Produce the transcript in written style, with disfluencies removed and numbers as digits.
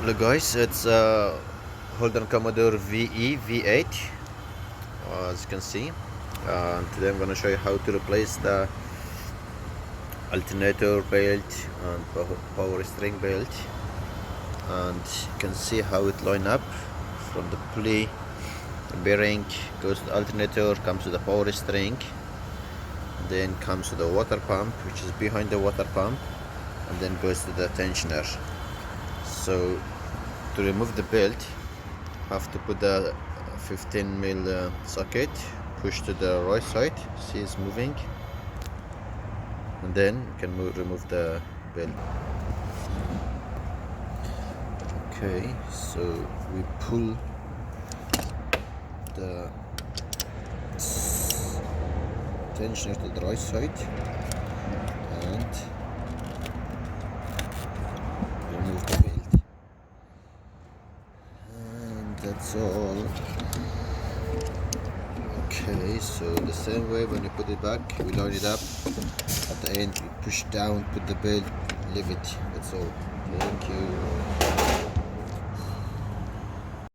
Look guys, it's Holden Commodore VE V8 as you can see. Today I'm going to show you how to replace the alternator belt and power steering belt, and you can see how it line up from the pulley. The bearing goes to the alternator, comes to the power steering, then comes to the water pump, which is behind the water pump, and then goes to the tensioner. So to remove the belt, have to put the 15mm socket, push to the right side, see it's moving, and then you can remove the belt. Okay, so we pull the tensioner to the right side and remove the belt, and that's all. Okay, so the same way when you put it back, we line it up. At the end, we push down, put the belt, leave it. That's all. Thank you.